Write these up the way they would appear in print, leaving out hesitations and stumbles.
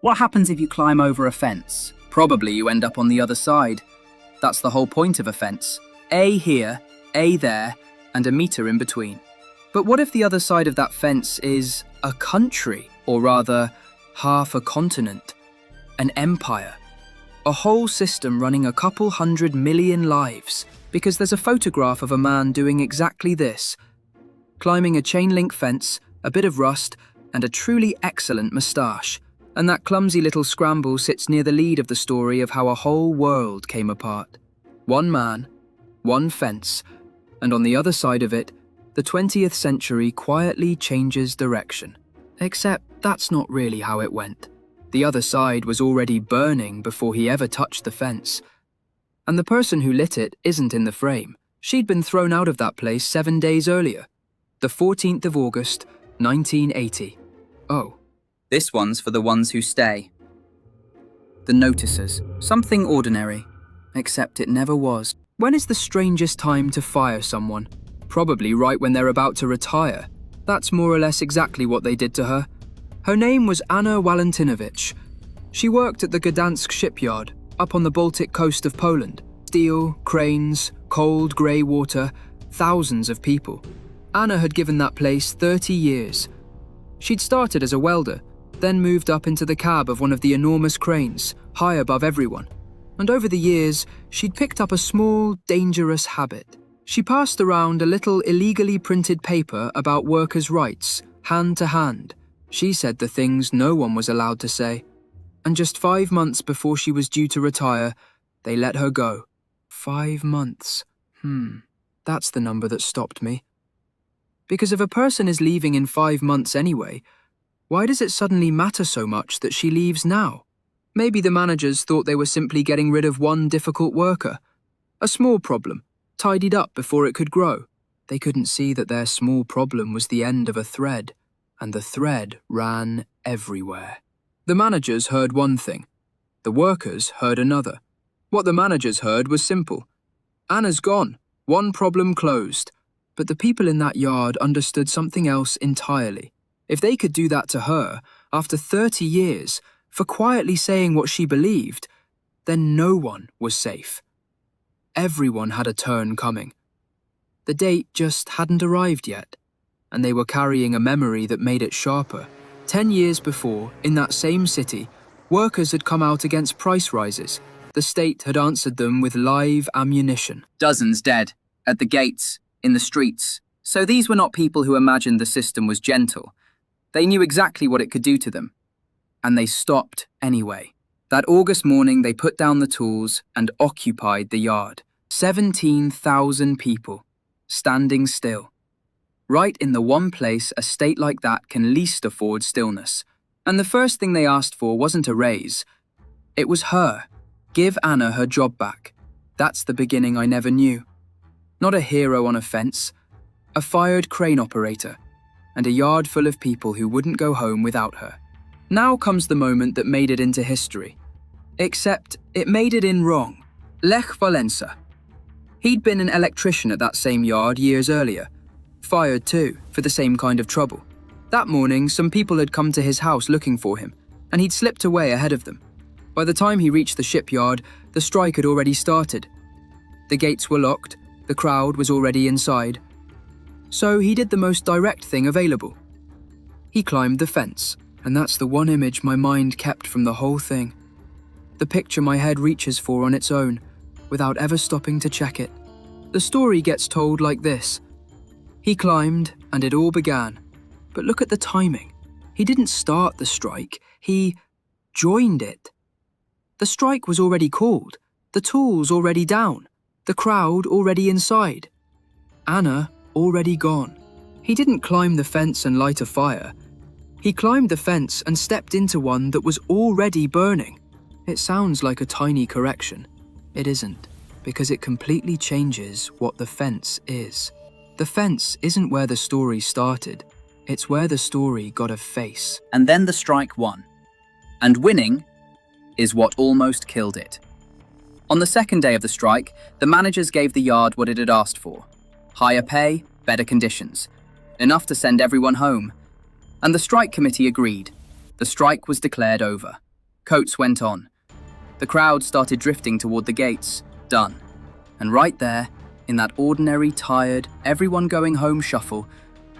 What happens if you climb over a fence? Probably you end up on the other side. That's the whole point of a fence. A here, A there, and a meter in between. But what if the other side of that fence is a country, or rather, half a continent, an empire? A whole system running a couple 100 million lives, because there's a photograph of a man doing exactly this, climbing a chain-link fence, a bit of rust, and a truly excellent moustache. And that clumsy little scramble sits near the lead of the story of how a whole world came apart. One man, one fence, and on the other side of it, the 20th century quietly changes direction. Except that's not really how it went. The other side was already burning before he ever touched the fence. And the person who lit it isn't in the frame. She'd been thrown out of that place 7 days earlier. The 14th of August, 1980. Oh. This one's for the ones who stay. The notices. Something ordinary. Except it never was. When is the strangest time to fire someone? Probably right when they're about to retire. That's more or less exactly what they did to her. Her name was Walentinowicz. She worked at the Gdańsk shipyard, up on the Baltic coast of Poland. Steel, cranes, cold grey water, thousands of people. Anna had given that place 30 years. She'd started as a welder, then moved up into the cab of one of the enormous cranes, high above everyone. And over the years, she'd picked up a small, dangerous habit. She passed around a little illegally printed paper about workers' rights, hand to hand. She said the things no one was allowed to say. And just 5 months before she was due to retire, they let her go. 5 months. That's the number that stopped me. Because if a person is leaving in 5 months anyway, why does it suddenly matter so much that she leaves now? Maybe the managers thought they were simply getting rid of one difficult worker. A small problem, tidied up before it could grow. They couldn't see that their small problem was the end of a thread, and the thread ran everywhere. The managers heard one thing. The workers heard another. What the managers heard was simple. Anna's gone. One problem closed. But the people in that yard understood something else entirely. If they could do that to her, after 30 years, for quietly saying what she believed, then no one was safe. Everyone had a turn coming. The date just hadn't arrived yet, and they were carrying a memory that made it sharper. 10 years before, in that same city, workers had come out against price rises. The state had answered them with live ammunition. Dozens dead, at the gates, in the streets. So these were not people who imagined the system was gentle. They knew exactly what it could do to them. And they stopped anyway. That August morning, they put down the tools and occupied the yard. 17,000 people, standing still. Right in the one place a state like that can least afford stillness. And the first thing they asked for wasn't a raise. It was her. Give Anna her job back. That's the beginning I never knew. Not a hero on a fence, a fired crane operator, and a yard full of people who wouldn't go home without her. Now comes the moment that made it into history. Except it made it in wrong. Lech Walesa. He'd been an electrician at that same yard years earlier. Fired too, for the same kind of trouble. That morning, some people had come to his house looking for him, and he'd slipped away ahead of them. By the time he reached the shipyard, the strike had already started. The gates were locked, the crowd was already inside. So he did the most direct thing available. He climbed the fence, and that's the one image my mind kept from the whole thing. The picture my head reaches for on its own, without ever stopping to check it. The story gets told like this. He climbed, and it all began. But look at the timing. He didn't start the strike, he joined it. The strike was already called, the tools already down, the crowd already inside. Anna already gone. He didn't climb the fence and light a fire. He climbed the fence and stepped into one that was already burning. It sounds like a tiny correction. It isn't, because it completely changes what the fence is. The fence isn't where the story started. It's where the story got a face. And then the strike won. And winning is what almost killed it. On the second day of the strike, the managers gave the yard what it had asked for. Higher pay, better conditions. Enough to send everyone home. And the strike committee agreed. The strike was declared over. Coates went on. The crowd started drifting toward the gates. Done. And right there, in that ordinary, tired, everyone going home shuffle,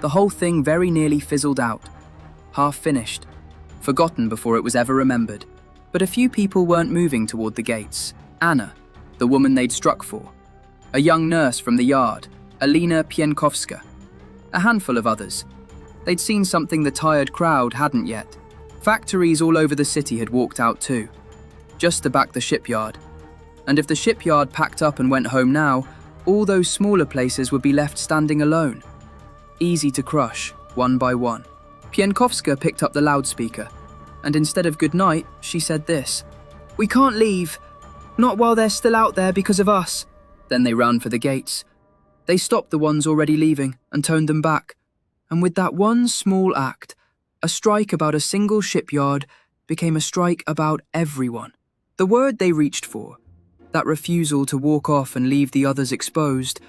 the whole thing very nearly fizzled out. Half finished. Forgotten before it was ever remembered. But a few people weren't moving toward the gates. Anna, the woman they'd struck for. A young nurse from the yard, Alina Pienkowska. A handful of others. They'd seen something the tired crowd hadn't yet. Factories all over the city had walked out too, just to back the shipyard. And if the shipyard packed up and went home now, all those smaller places would be left standing alone. Easy to crush, one by one. Pienkowska picked up the loudspeaker, and instead of good night, she said this: "We can't leave. Not while they're still out there because of us." Then they ran for the gates. They stopped the ones already leaving and turned them back. And with that one small act, a strike about a single shipyard became a strike about everyone. The word they reached for, that refusal to walk off and leave the others exposed,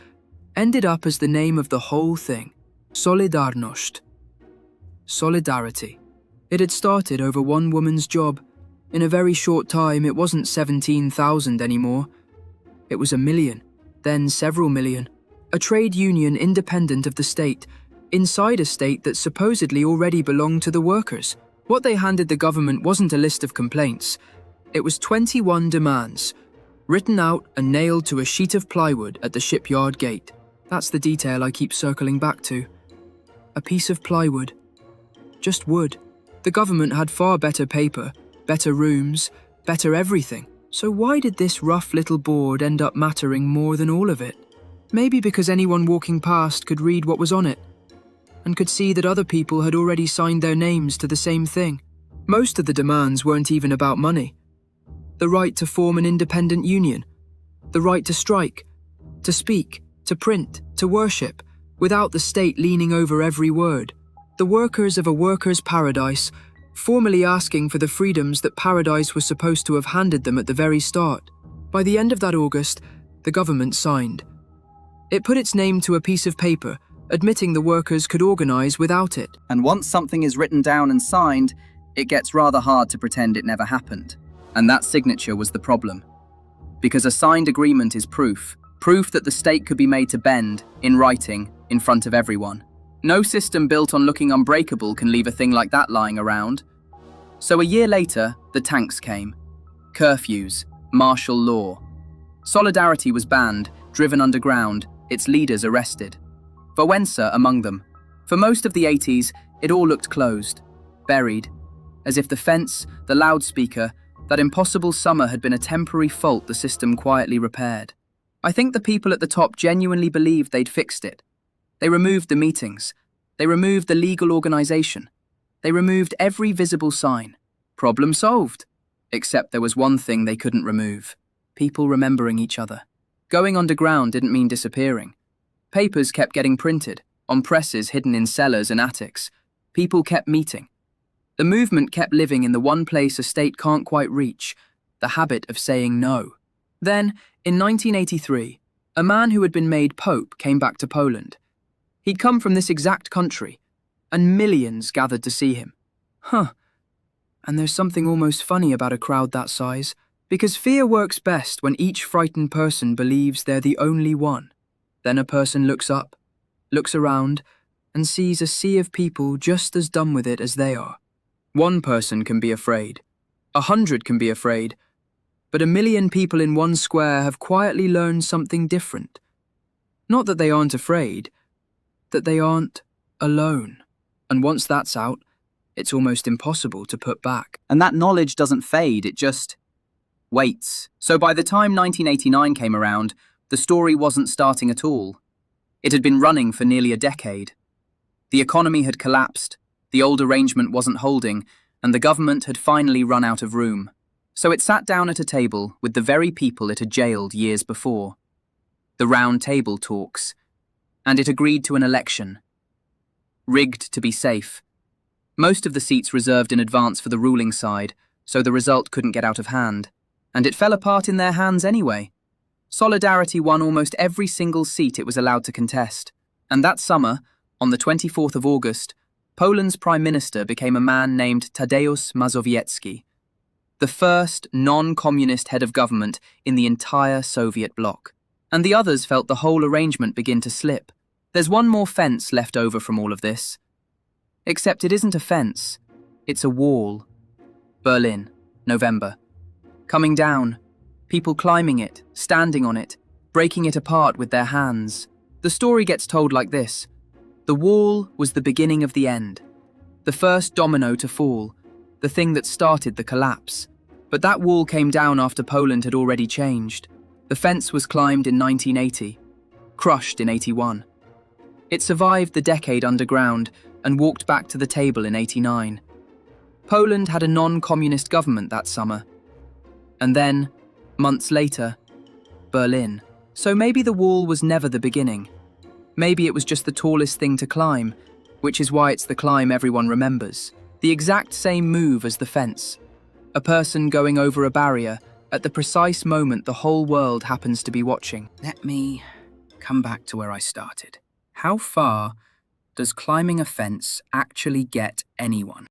ended up as the name of the whole thing: Solidarność. Solidarity. It had started over one woman's job. In a very short time, it wasn't 17,000 anymore. It was 1 million, then several million. A trade union independent of the state, inside a state that supposedly already belonged to the workers. What they handed the government wasn't a list of complaints. It was 21 demands, written out and nailed to a sheet of plywood at the shipyard gate. That's the detail I keep circling back to. A piece of plywood. Just wood. The government had far better paper, better rooms, better everything. So why did this rough little board end up mattering more than all of it? Maybe because anyone walking past could read what was on it, and could see that other people had already signed their names to the same thing. Most of the demands weren't even about money. The right to form an independent union, the right to strike, to speak, to print, to worship, without the state leaning over every word. The workers of a workers' paradise, formally asking for the freedoms that paradise was supposed to have handed them at the very start. By the end of that August, the government signed. It put its name to a piece of paper, admitting the workers could organise without it. And once something is written down and signed, it gets rather hard to pretend it never happened. And that signature was the problem. Because a signed agreement is proof that the state could be made to bend, in writing, in front of everyone. No system built on looking unbreakable can leave a thing like that lying around. So a year later, the tanks came. Curfews, martial law. Solidarity was banned, driven underground, its leaders arrested. Walesa among them. For most of the 80s, it all looked closed, buried, as if the fence, the loudspeaker, that impossible summer had been a temporary fault the system quietly repaired. I think the people at the top genuinely believed they'd fixed it. They removed the meetings. They removed the legal organisation. They removed every visible sign. Problem solved. Except there was one thing they couldn't remove: people remembering each other. Going underground didn't mean disappearing. Papers kept getting printed, on presses hidden in cellars and attics. People kept meeting. The movement kept living in the one place a state can't quite reach, the habit of saying no. Then, in 1983, a man who had been made Pope came back to Poland. He'd come from this exact country, and millions gathered to see him. And there's something almost funny about a crowd that size, because fear works best when each frightened person believes they're the only one. Then a person looks up, looks around, and sees a sea of people just as done with it as they are. One person can be afraid, 100 can be afraid, but 1 million people in one square have quietly learned something different. Not that they aren't afraid, that they aren't alone. And once that's out, it's almost impossible to put back. And that knowledge doesn't fade, it just waits. So by the time 1989 came around, the story wasn't starting at all. It had been running for nearly a decade. The economy had collapsed, the old arrangement wasn't holding, and the government had finally run out of room. So it sat down at a table with the very people it had jailed years before. The round table talks. And it agreed to an election. Rigged to be safe. Most of the seats reserved in advance for the ruling side, so the result couldn't get out of hand. And it fell apart in their hands anyway. Solidarity won almost every single seat it was allowed to contest. And that summer, on the 24th of August, Poland's prime minister became a man named Tadeusz Mazowiecki. the first non-communist head of government in the entire Soviet bloc. And the others felt the whole arrangement begin to slip. There's one more fence left over from all of this. Except it isn't a fence, it's a wall. Berlin, November. Coming down, people climbing it, standing on it, breaking it apart with their hands. The story gets told like this. The wall was the beginning of the end. The first domino to fall, the thing that started the collapse. But that wall came down after Poland had already changed. The fence was climbed in 1980, crushed in 81. It survived the decade underground and walked back to the table in 89. Poland had a non-communist government that summer. And then, months later, Berlin. So maybe the wall was never the beginning. Maybe it was just the tallest thing to climb, which is why it's the climb everyone remembers. The exact same move as the fence. A person going over a barrier at the precise moment the whole world happens to be watching. Let me come back to where I started. How far does climbing a fence actually get anyone?